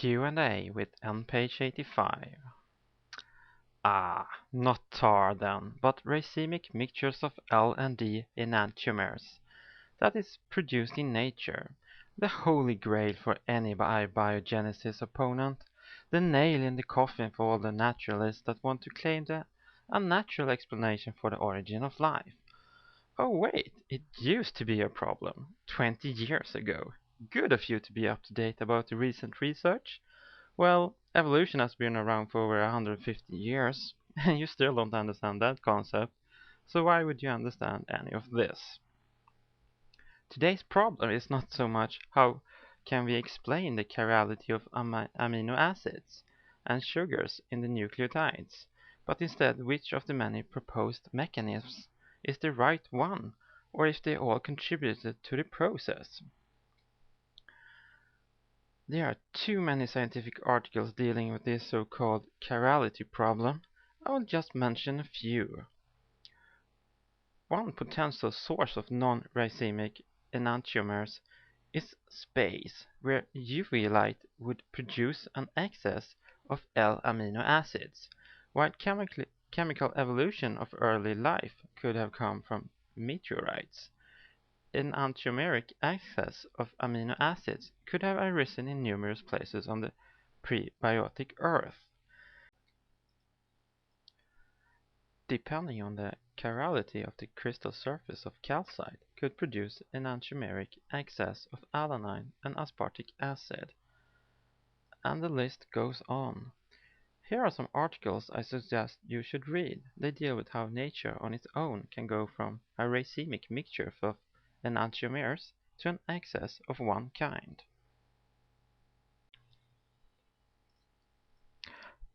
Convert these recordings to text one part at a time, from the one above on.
Q&A with Npage85. Not tar then, but racemic mixtures of L and D enantiomers. That is produced in nature. The holy grail for any biogenesis opponent. The nail in the coffin for all the naturalists that want to claim the unnatural explanation for the origin of life. Oh wait, it used to be a problem 20 years ago. Good of you to be up to date about the recent research. Well, evolution has been around for over 150 years, and you still don't understand that concept, so why would you understand any of this? Today's problem is not so much how can we explain the chirality of amino acids and sugars in the nucleotides, but instead which of the many proposed mechanisms is the right one, or if they all contributed to the process. There are too many scientific articles dealing with this so-called chirality problem. I will just mention a few. One potential source of non-racemic enantiomers is space, where UV light would produce an excess of L-amino acids, while chemical evolution of early life could have come from meteorites. Enantiomeric excess of amino acids could have arisen in numerous places on the prebiotic Earth. Depending on the chirality of the crystal surface of calcite, could produce enantiomeric excess of alanine and aspartic acid. And the list goes on. Here are some articles I suggest you should read. They deal with how nature on its own can go from a racemic mixture of enantiomers to an excess of one kind.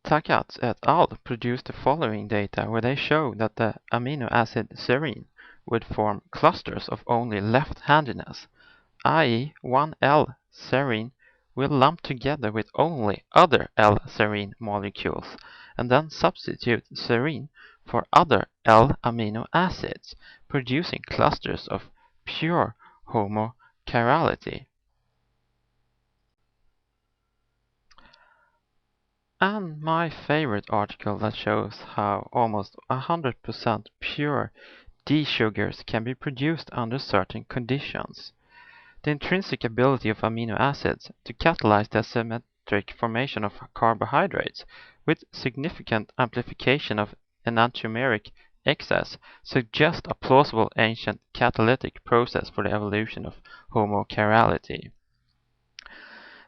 Takat et al. Produced the following data where they show that the amino acid serine would form clusters of only left-handedness, i.e. one L-serine will lump together with only other L-serine molecules, and then substitute serine for other L-amino acids, producing clusters of pure homochirality. And my favorite article that shows how almost 100% pure D sugars can be produced under certain conditions. The intrinsic ability of amino acids to catalyze the asymmetric formation of carbohydrates with significant amplification of enantiomeric excess suggests a plausible ancient catalytic process for the evolution of homochirality.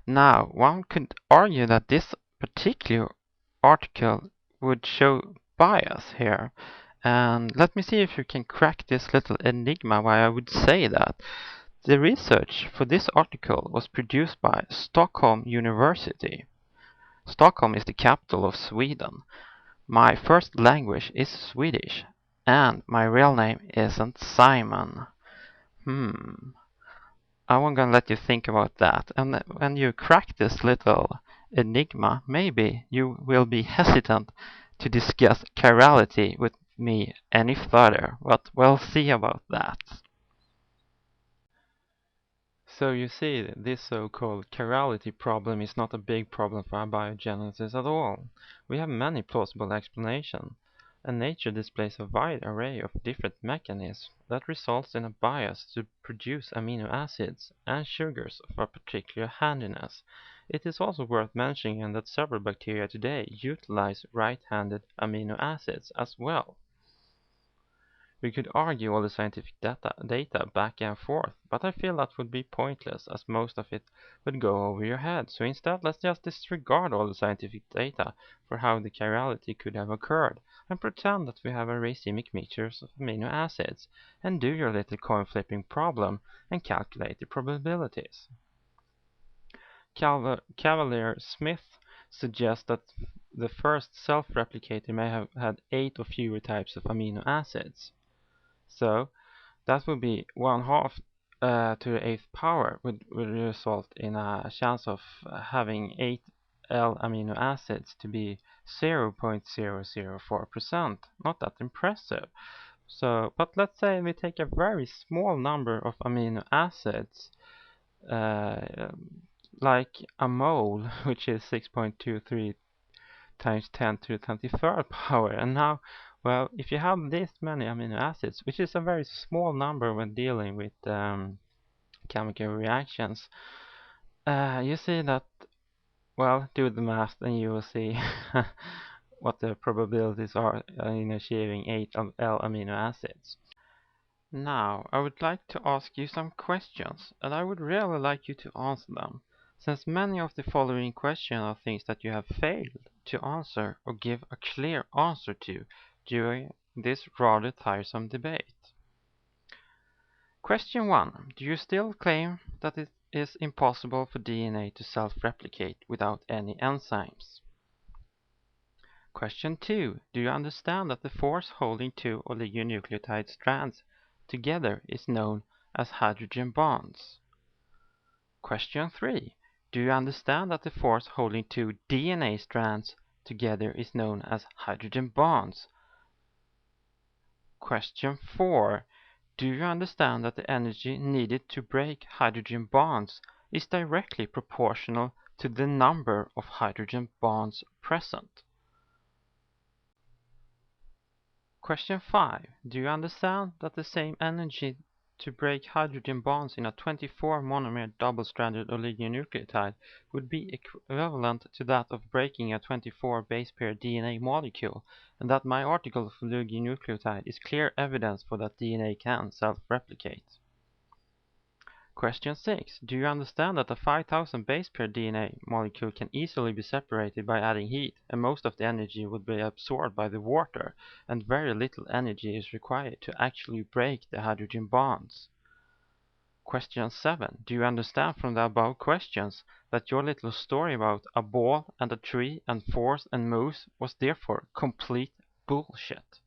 Now, one could argue that this particular article would show bias here. And let me see if you can crack this little enigma why I would say that. The research for this article was produced by Stockholm University. Stockholm is the capital of Sweden. My first language is Swedish, and my real name isn't Simon. I'm gonna let you think about that. And when you crack this little enigma, maybe you will be hesitant to discuss chirality with me any further, but we'll see about that. So you see, this so-called chirality problem is not a big problem for abiogenesis at all. We have many plausible explanations, and nature displays a wide array of different mechanisms that results in a bias to produce amino acids and sugars of a particular handiness. It is also worth mentioning that several bacteria today utilize right-handed amino acids as well. We could argue all the scientific data back and forth, but I feel that would be pointless as most of it would go over your head. So instead, let's just disregard all the scientific data for how the chirality could have occurred and pretend that we have a racemic mixtures of amino acids and do your little coin flipping problem and calculate the probabilities. Cavalier-Smith suggests that the first self-replicator may have had 8 or fewer types of amino acids. So that would be 1/2 to the 8th power would result in a chance of having 8 L-amino acids to be 0.004%. Not that impressive. So, but let's say we take a very small number of amino acids, like a mole, which is 6.23 times 10 to the 23rd power. And now, well, if you have this many amino acids, which is a very small number when dealing with chemical reactions, you see that, well, do the math and you will see what the probabilities are in achieving 8 of L amino acids. Now, I would like to ask you some questions, and I would really like you to answer them, since many of the following questions are things that you have failed to answer or give a clear answer to during this rather tiresome debate. Question 1. Do you still claim that it is impossible for DNA to self-replicate without any enzymes? Question 2. Do you understand that the force holding two oligonucleotide strands together is known as hydrogen bonds? Question 3. Do you understand that the force holding two DNA strands together is known as hydrogen bonds? Question 4. Do you understand that the energy needed to break hydrogen bonds is directly proportional to the number of hydrogen bonds present? Question 5. Do you understand that the same energy to break hydrogen bonds in a 24 monomer double-stranded oligonucleotide would be equivalent to that of breaking a 24 base pair DNA molecule, and that my article of oligonucleotide is clear evidence for that DNA can self-replicate? Question 6. Do you understand that a 5000 base pair DNA molecule can easily be separated by adding heat, and most of the energy would be absorbed by the water, and very little energy is required to actually break the hydrogen bonds? Question 7. Do you understand from the above questions that your little story about a ball and a tree and force and moves was therefore complete bullshit?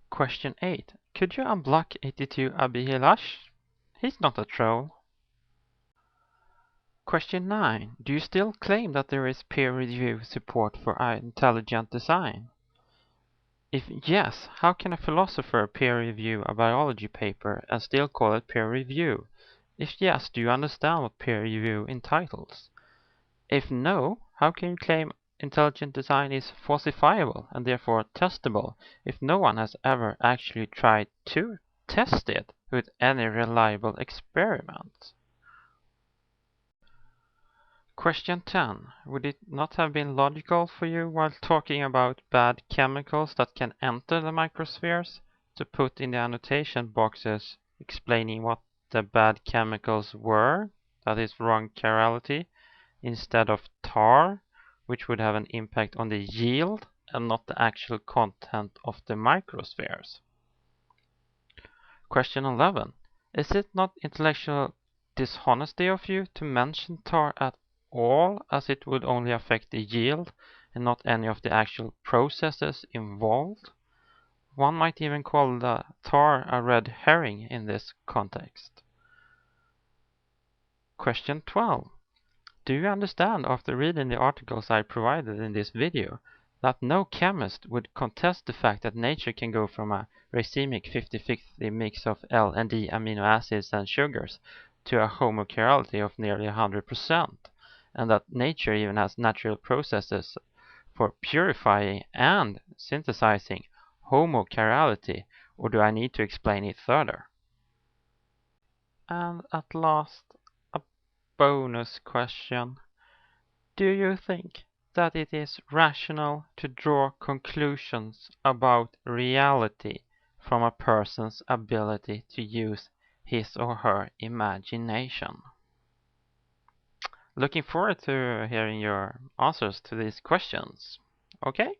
Question 8. Could you unblock 82 Abihilash? He's not a troll. Question 9. Do you still claim that there is peer review support for intelligent design? If yes, how can a philosopher peer review a biology paper and still call it peer review? If yes, do you understand what peer review entitles? If no, how can you claim intelligent design is falsifiable and therefore testable if no one has ever actually tried to test it with any reliable experiment? Question 10. Would it not have been logical for you, while talking about bad chemicals that can enter the microspheres, to put in the annotation boxes explaining what the bad chemicals were, that is wrong chirality, instead of tar, which would have an impact on the yield and not the actual content of the microspheres? Question 11. Is it not intellectual dishonesty of you to mention tar at all, as it would only affect the yield and not any of the actual processes involved? One might even call the tar a red herring in this context. Question 12. Do you understand, after reading the articles I provided in this video, that no chemist would contest the fact that nature can go from a racemic 50-50 mix of L and D amino acids and sugars to a homochirality of nearly 100%, and that nature even has natural processes for purifying and synthesizing homochirality, or do I need to explain it further? And at last, a bonus question. Do you think that it is rational to draw conclusions about reality from a person's ability to use his or her imagination? Looking forward to hearing your answers to these questions. Okay?